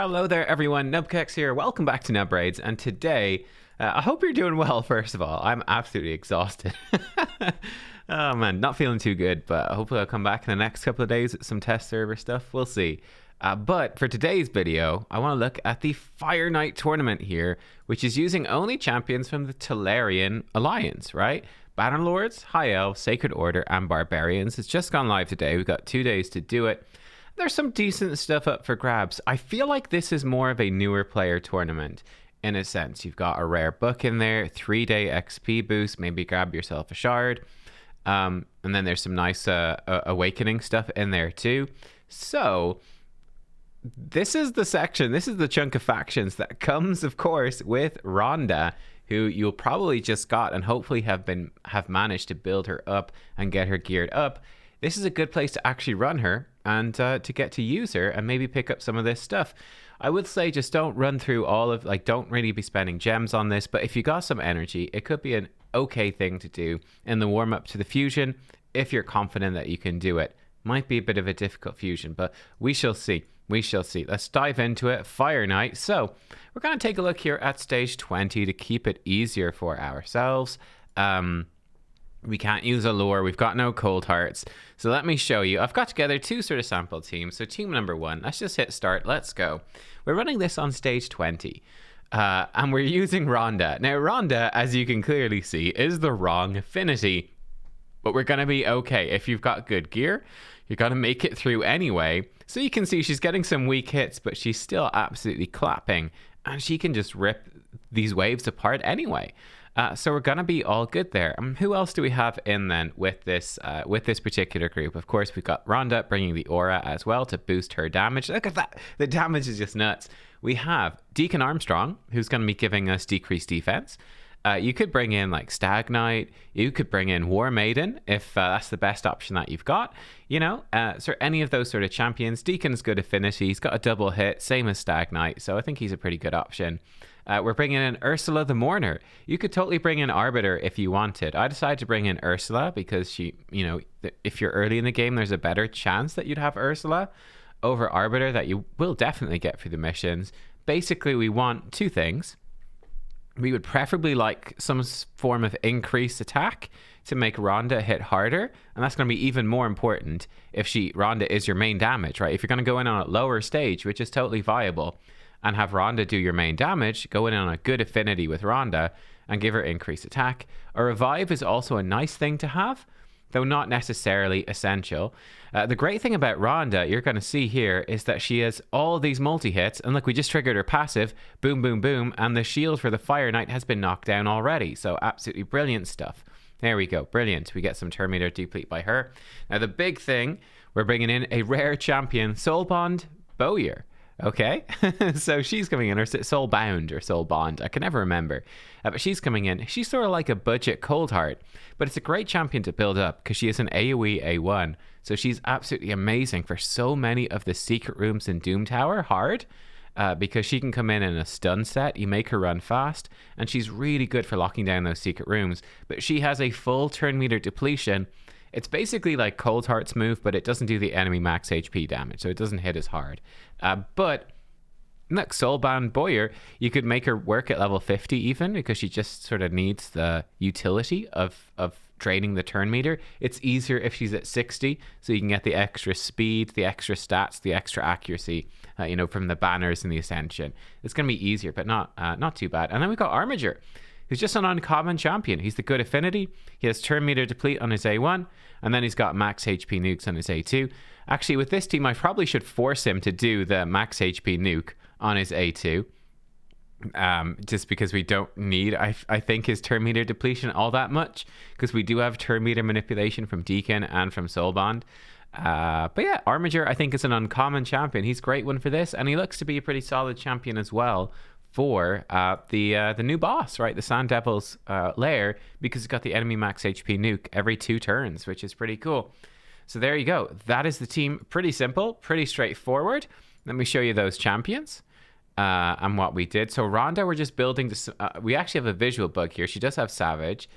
Hello there everyone, nubkeks here, welcome back to Nub Raids, and today, I hope you're doing well first of all. I'm absolutely exhausted. Oh man, not feeling too good, but hopefully I'll come back in the next couple of days with some test server stuff, we'll see. But for today's video, I want to look at the Fire Knight tournament here, which is using only champions from the Telerian Alliance, right? Bannerlords, High Elves, Sacred Order, and Barbarians. It's just gone live today, we've got 2 days to do it. There's some decent stuff up for grabs. I feel like this is more of a newer player tournament in a sense. You've got a rare book in there, 3-day XP boost, maybe grab yourself a shard. And then there's some nice awakening stuff in there too. So this is the section, this is the chunk of factions that comes, of course, with Ronda, who you'll probably just got and hopefully have managed to build her up and get her geared up. This is a good place to actually run her and to get to use her and maybe pick up some of this stuff. I would say just don't run through all of, don't really be spending gems on this, but if you got some energy, it could be an okay thing to do in the warm up to the fusion if you're confident that you can do it. Might be a bit of a difficult fusion, but we shall see. We shall see. Let's dive into it. Fire Knight. So we're going to take a look here at stage 20 to keep it easier for ourselves. We can't use a lure. We've got no cold hearts. So let me show you. I've got together two sort of sample teams. So team number 1, let's just hit start. Let's go. We're running this on stage 20. And we're using Ronda. Now, Ronda, as you can clearly see, is the wrong affinity. But we're going to be okay. If you've got good gear, you're going to make it through anyway. So you can see she's getting some weak hits, but she's still absolutely clapping. And she can just rip these waves apart anyway. So we're going to be all good there. Who else do we have in then with this particular group? Of course, we've got Ronda bringing the aura as well to boost her damage. Look at that. The damage is just nuts. We have Deacon Armstrong, who's going to be giving us decreased defense. You could bring in like Stag Knight. You could bring in War Maiden if that's the best option that you've got. You know, so any of those sort of champions. Deacon's good affinity. He's got a double hit, same as Stag Knight. So I think he's a pretty good option. We're bringing in Ursula the Mourner. You could totally bring in Arbiter if you wanted. I decided to bring in Ursula because she, you know, if you're early in the game, there's a better chance that you'd have Ursula over Arbiter that you will definitely get through the missions. Basically, we want 2 things. We would preferably like some form of increased attack to make Ronda hit harder. And that's going to be even more important if Ronda is your main damage, right? If you're going to go in on a lower stage, which is totally viable, and have Ronda do your main damage, go in on a good affinity with Ronda and give her increased attack. A revive is also a nice thing to have, though not necessarily essential. The great thing about Ronda, you're going to see here, is that she has all these multi-hits, and look, we just triggered her passive, boom, boom, boom, and the shield for the Fire Knight has been knocked down already, so absolutely brilliant stuff. There we go, brilliant. We get some turn meter deplete by her. Now the big thing, we're bringing in a rare champion, Soulbond Bowyer. Okay, so she's coming in, or Soulbound or Soulbond, I can never remember. But she's coming in. She's sort of like a budget cold heart, but it's a great champion to build up because she is an AoE A1. So she's absolutely amazing for so many of the secret rooms in Doom Tower hard, because she can come in a stun set, you make her run fast, and she's really good for locking down those secret rooms. But she has a full turn meter depletion. It's basically like Cold Heart's move, but it doesn't do the enemy max HP damage, so it doesn't hit as hard. But look, Soulbound Bowyer, you could make her work at level 50 even, because she just sort of needs the utility of draining the turn meter. It's easier if she's at 60, so you can get the extra speed, the extra stats, the extra accuracy, you know, from the banners and the Ascension. It's going to be easier, but not too bad. And then we've got Armiger, who's just an uncommon champion. He's the good affinity. He has turn meter deplete on his A1, and then he's got max HP nukes on his A2. Actually, with this team, I probably should force him to do the max HP nuke on his A2, just because we don't need, I think, his turn meter depletion all that much, because we do have turn meter manipulation from Deacon and from Soulbond. But yeah, Armiger, I think, is an uncommon champion. He's a great one for this, and he looks to be a pretty solid champion as well for the new boss, right? The Sand Devil's lair, because it's got the enemy max HP nuke every 2 turns, which is pretty cool. So there you go. That is the team. Pretty simple, pretty straightforward. Let me show you those champions and what we did. So Ronda, we're just building this. We actually have a visual bug here. She does have Savage.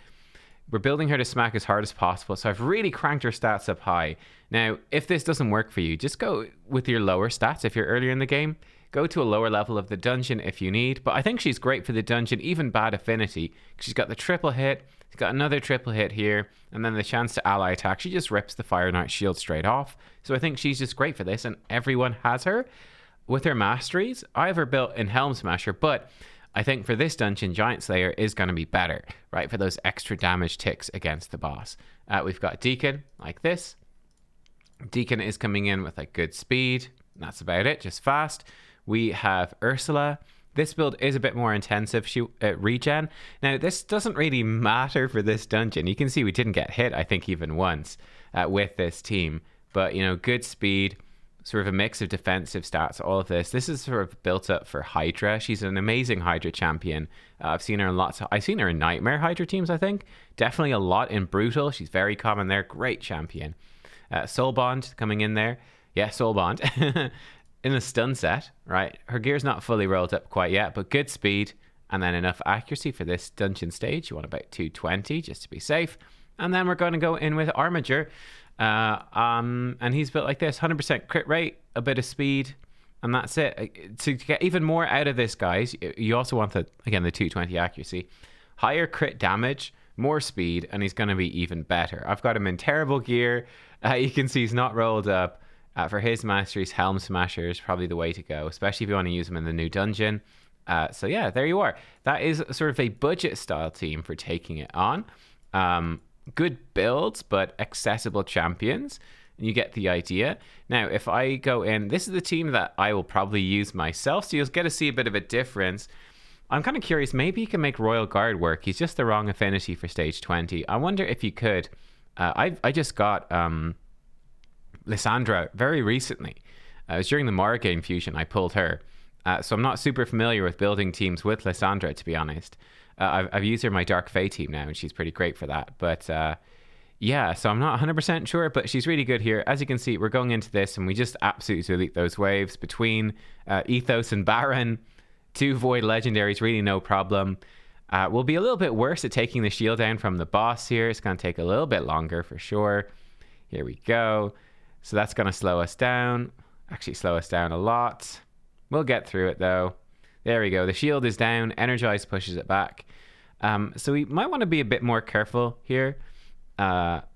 We're building her to smack as hard as possible. So I've really cranked her stats up high. Now, if this doesn't work for you, just go with your lower stats if you're earlier in the game. Go to a lower level of the dungeon if you need, but I think she's great for the dungeon, even bad affinity. She's got the triple hit, she's got another triple hit here, and then the chance to ally attack. She just rips the Fire Knight shield straight off. So I think she's just great for this, and everyone has her. With her masteries, I have her built in Helm Smasher, but I think for this dungeon, Giant Slayer is going to be better, right? For those extra damage ticks against the boss. We've got Deacon, like this. Deacon is coming in with like good speed. That's about it, just fast. We have Ursula. This build is a bit more intensive regen. Now, this doesn't really matter for this dungeon. You can see we didn't get hit, I think, even once with this team. But, you know, good speed, sort of a mix of defensive stats, all of this. This is sort of built up for Hydra. She's an amazing Hydra champion. I've seen her in I've seen her in Nightmare Hydra teams, I think. Definitely a lot in Brutal. She's very common there. Great champion. Soul Bond coming in there. Yeah, Soul Bond. In the stun set, right? Her gear's not fully rolled up quite yet, but good speed and then enough accuracy for this dungeon stage. You want about 220 just to be safe. And then we're going to go in with Armiger. And he's built like this, 100% crit rate, a bit of speed, and that's it. To get even more out of this, guys, you also want the 220 accuracy, higher crit damage, more speed, and he's going to be even better. I've got him in terrible gear. You can see he's not rolled up. For his masteries, Helm Smasher is probably the way to go, especially if you want to use him in the new dungeon. So yeah, there you are. That is sort of a budget style team for taking it on. Good builds, but accessible champions. And you get the idea. Now, if I go in, this is the team that I will probably use myself, so you'll get to see a bit of a difference. I'm kind of curious, maybe you can make Royal Guard work. He's just the wrong affinity for stage 20. I wonder if you could. I just got Lysandra very recently. It was during the Morrigan fusion I pulled her. So I'm not super familiar with building teams with Lysandra, to be honest. I've used her in my Dark Fae team now, and she's pretty great for that. But yeah, so I'm not 100% sure, but she's really good here. As you can see, we're going into this, and we just absolutely delete those waves between Ethos and Baron. 2 Void Legendaries, really no problem. We'll be a little bit worse at taking the shield down from the boss here. It's going to take a little bit longer for sure. Here we go. So that's going to slow us down. Actually slow us down a lot. We'll get through it though. There we go. The shield is down. Energize pushes it back. So we might want to be a bit more careful here. But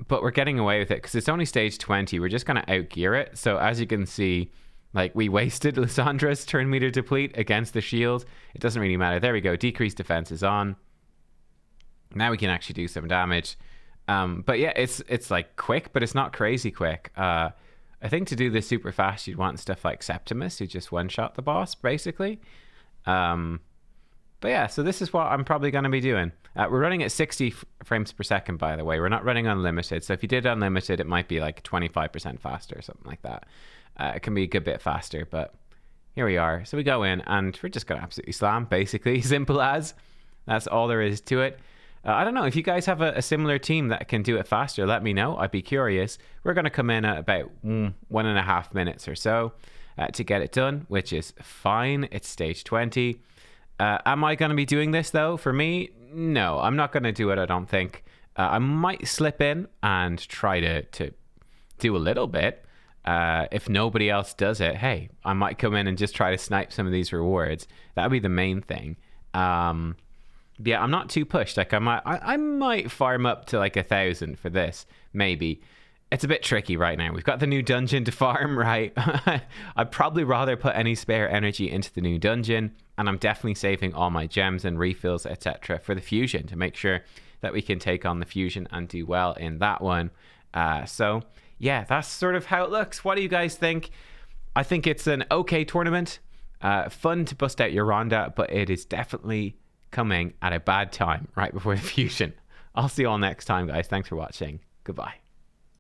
we're getting away with it because it's only stage 20. We're just going to outgear it. So as you can see, like, we wasted Lysandra's turn meter deplete against the shield. It doesn't really matter. There we go. Decreased defense is on. Now we can actually do some damage. But yeah, it's like quick, but it's not crazy quick. I think to do this super fast, you'd want stuff like Septimus, who just one-shot the boss, basically. But yeah, so this is what I'm probably going to be doing. We're running at 60 frames per second, by the way. We're not running unlimited. So if you did unlimited, it might be like 25% faster or something like that. It can be a good bit faster, but here we are. So we go in, and we're just going to absolutely slam, basically. Simple as. That's all there is to it. I don't know, if you guys have a similar team that can do it faster, let me know. I'd be curious. We're going to come in at about 1.5 minutes or so to get it done, which is fine. It's stage 20. Am I going to be doing this, though? For me, no. I'm not going to do it, I don't think. I might slip in and try to do a little bit. If nobody else does it, hey, I might come in and just try to snipe some of these rewards. That would be the main thing. Yeah, I'm not too pushed. Like, I might farm up to like 1,000 for this, maybe. It's a bit tricky right now. We've got the new dungeon to farm, right? I'd probably rather put any spare energy into the new dungeon, and I'm definitely saving all my gems and refills, etc., for the fusion to make sure that we can take on the fusion and do well in that one. So yeah, that's sort of how it looks. What do you guys think? I think it's an okay tournament. Fun to bust out your Ronda, but it is definitely coming at a bad time right before the fusion. I'll see you all next time, guys. Thanks for watching. Goodbye.